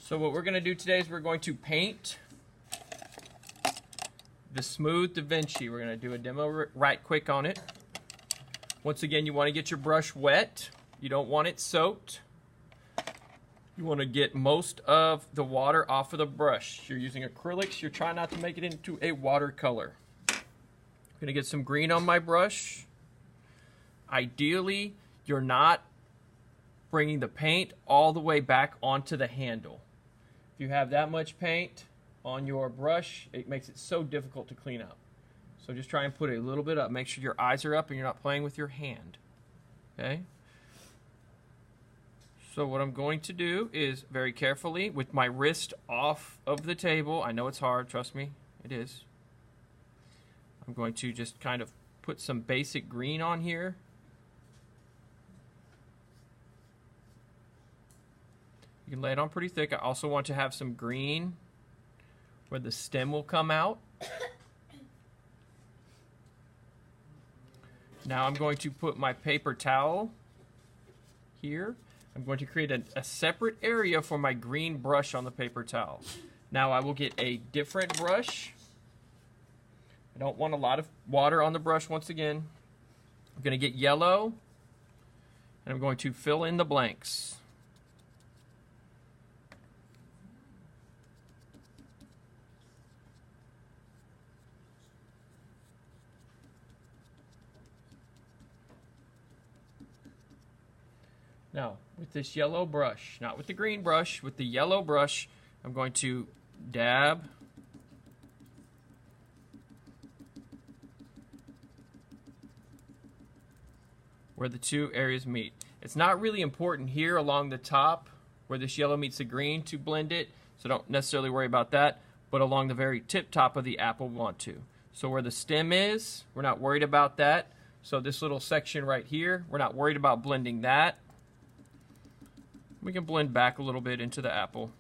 So what we're going to do today is we're going to paint the smooth Da Vinci. We're going to do a demo right quick on it. Once again, you want to get your brush wet. You don't want it soaked. You want to get most of the water off of the brush. You're using acrylics. You're trying not to make it into a watercolor. I'm going to get some green on my brush. Ideally, you're not bringing the paint all the way back onto the handle. If you have that much paint on your brush, it makes it so difficult to clean up. So just try and put a little bit up. Make sure your eyes are up and you're not playing with your hand. Okay? So what I'm going to do is very carefully, with my wrist off of the table, I know it's hard, trust me, it is. I'm going to just kind of put some basic green on here. You can lay it on pretty thick. I also want to have some green where the stem will come out. Now I'm going to put my paper towel here. I'm going to create a separate area for my green brush on the paper towel. Now I will get a different brush. I don't want a lot of water on the brush once again. I'm going to get yellow, and I'm going to fill in the blanks. Now, with this yellow brush, not with the green brush, with the yellow brush, I'm going to dab where the two areas meet. It's not really important here along the top where this yellow meets the green to blend it, so don't necessarily worry about that, but along the very tip top of the apple we want to. So where the stem is, we're not worried about that. So this little section right here, we're not worried about blending that. We can blend back a little bit into the apple.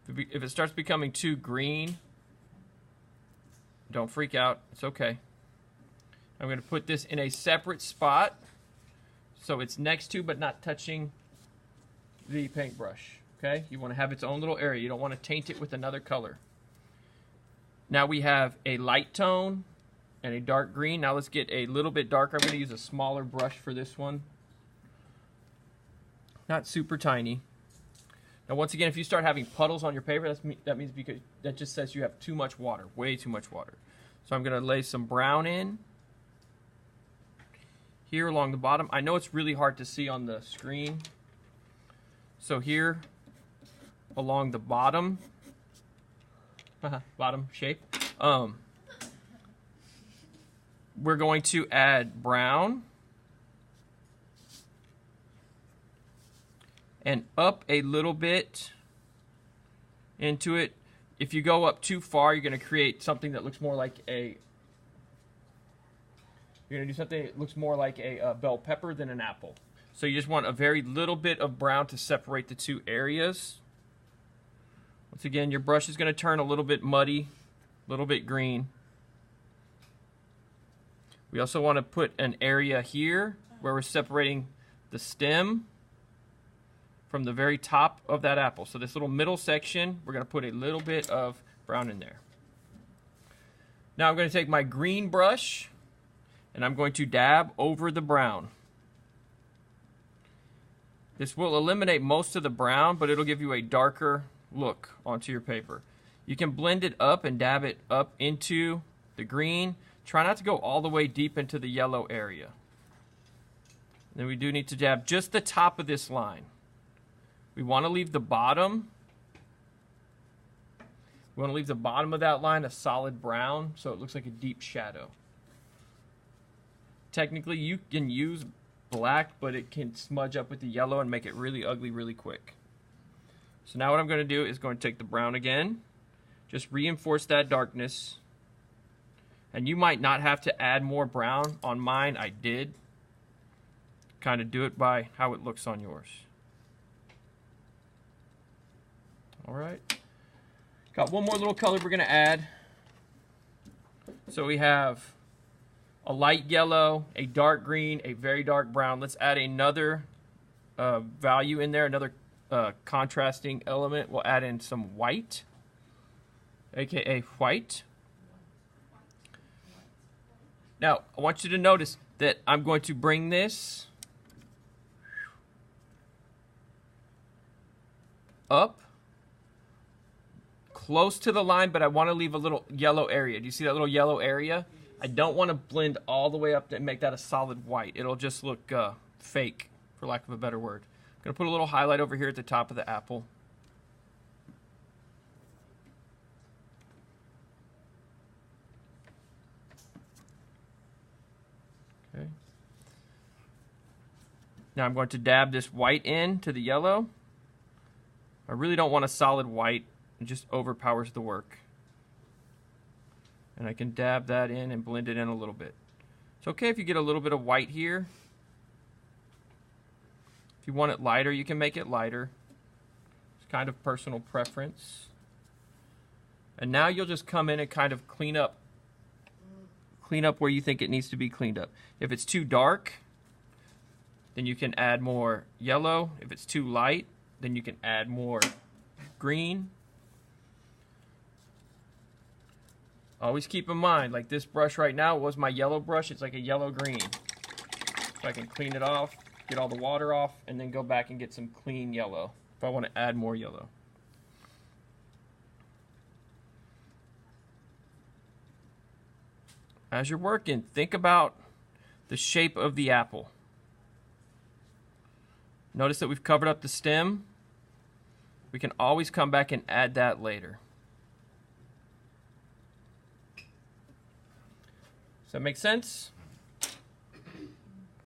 If it starts becoming too green, don't freak out. It's okay. I'm going to put this in a separate spot so it's next to but not touching the paintbrush. Okay? You want to have its own little area. You don't want to taint it with another color. Now we have a light tone and a dark green. Now let's get a little bit darker. I'm going to use a smaller brush for this one. Not super tiny. Now once again, if you start having puddles on your paper, that means because that just says you have too much water, way too much water. So I'm going to lay some brown in here along the bottom. I know it's really hard to see on the screen. So here along the bottom, bottom shape, we're going to add brown. And up a little bit into it. If you go up too far, you're going to create something that looks more like a... You're going to do something that looks more like a bell pepper than an apple. So you just want a very little bit of brown to separate the two areas. Once again, your brush is going to turn a little bit muddy, a little bit green. We also want to put an area here where we're separating the stem from the very top of that apple. So this little middle section, we're going to put a little bit of brown in there. Now I'm going to take my green brush and I'm going to dab over the brown. This will eliminate most of the brown, but it'll give you a darker look onto your paper. You can blend it up and dab it up into the green. Try not to go all the way deep into the yellow area. Then we do need to dab just the top of this line. We want to leave the bottom. We want to leave the bottom of that line a solid brown so it looks like a deep shadow. Technically, you can use black, but it can smudge up with the yellow and make it really ugly really quick. So now what I'm going to do is going to take the brown again, just reinforce that darkness. And you might not have to add more brown. On mine, I did. Kind of do it by how it looks on yours. All right, got one more little color we're going to add. So we have a light yellow, a dark green, a very dark brown. Let's add another value in there, another contrasting element, we'll add in some white, aka white. Now, I want you to notice that I'm going to bring this up close to the line, but I want to leave a little yellow area. Do you see that little yellow area? I don't want to blend all the way up and make that a solid white. It'll just look fake, for lack of a better word. I'm going to put a little highlight over here at the top of the apple. Okay. Now I'm going to dab this white in to the yellow. I really don't want a solid white. It just overpowers the work. And I can dab that in and blend it in a little bit. It's okay if you get a little bit of white here. If you want it lighter, you can make it lighter. It's kind of personal preference. And now you'll just come in and kind of clean up where you think it needs to be cleaned up. If it's too dark, then you can add more yellow. If it's too light, then you can add more green. Always keep in mind, like this brush right now was my yellow brush. It's like a yellow-green. So I can clean it off, get all the water off, and then go back and get some clean yellow if I want to add more yellow. As you're working, think about the shape of the apple. Notice that we've covered up the stem. We can always come back and add that later. Does that make sense?